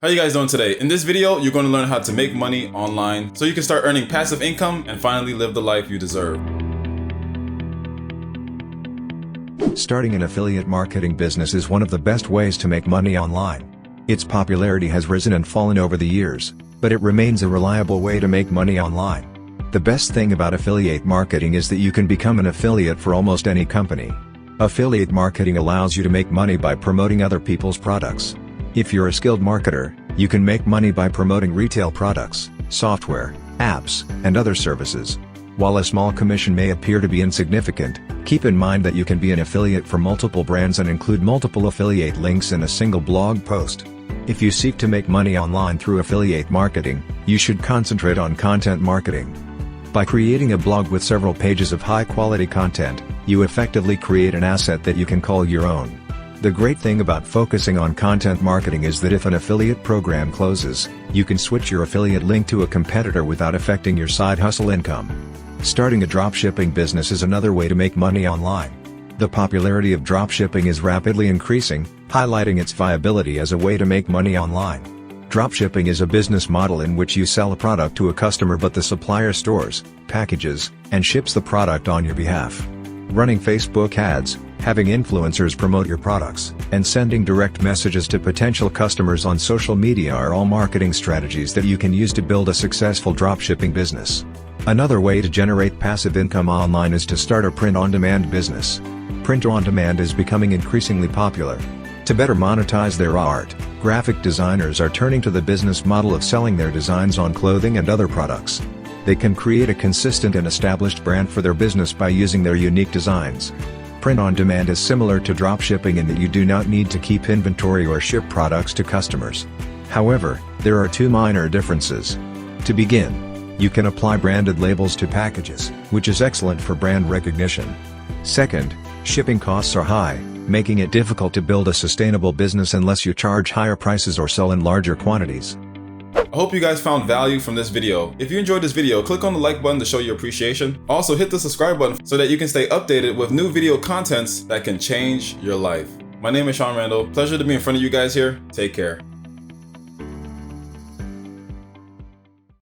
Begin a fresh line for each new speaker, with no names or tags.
How you guys doing today? In this video, you're going to learn how to make money online so you can start earning passive income and finally live the life you deserve.
Starting an affiliate marketing business is one of the best ways to make money online. Its popularity has risen and fallen over the years, but it remains a reliable way to make money online. The best thing about affiliate marketing is that you can become an affiliate for almost any company. Affiliate marketing allows you to make money by promoting other people's products. If you're a skilled marketer, you can make money by promoting retail products, software, apps, and other services. While a small commission may appear to be insignificant, keep in mind that you can be an affiliate for multiple brands and include multiple affiliate links in a single blog post. If you seek to make money online through affiliate marketing, you should concentrate on content marketing. By creating a blog with several pages of high-quality content, you effectively create an asset that you can call your own. The great thing about focusing on content marketing is that if an affiliate program closes, you can switch your affiliate link to a competitor without affecting your side hustle income. Starting a dropshipping business is another way to make money online. The popularity of dropshipping is rapidly increasing, highlighting its viability as a way to make money online. Dropshipping is a business model in which you sell a product to a customer but the supplier stores, packages, and ships the product on your behalf. Running Facebook ads, having influencers promote your products, and sending direct messages to potential customers on social media are all marketing strategies that you can use to build a successful dropshipping business. Another way to generate passive income online is to start a print-on-demand business. Print-on-demand is becoming increasingly popular. To better monetize their art, graphic designers are turning to the business model of selling their designs on clothing and other products. They can create a consistent and established brand for their business by using their unique designs. Print-on-demand is similar to dropshipping in that you do not need to keep inventory or ship products to customers. However, there are two minor differences. To begin, you can apply branded labels to packages, which is excellent for brand recognition. Second, shipping costs are high, making it difficult to build a sustainable business unless you charge higher prices or sell in larger quantities.
I hope you guys found value from this video. If you enjoyed this video, click on the like button to show your appreciation. Also hit the subscribe button so that you can stay updated with new video contents that can change your life. My name is Shaun Randall. Pleasure to be in front of you guys here. Take care.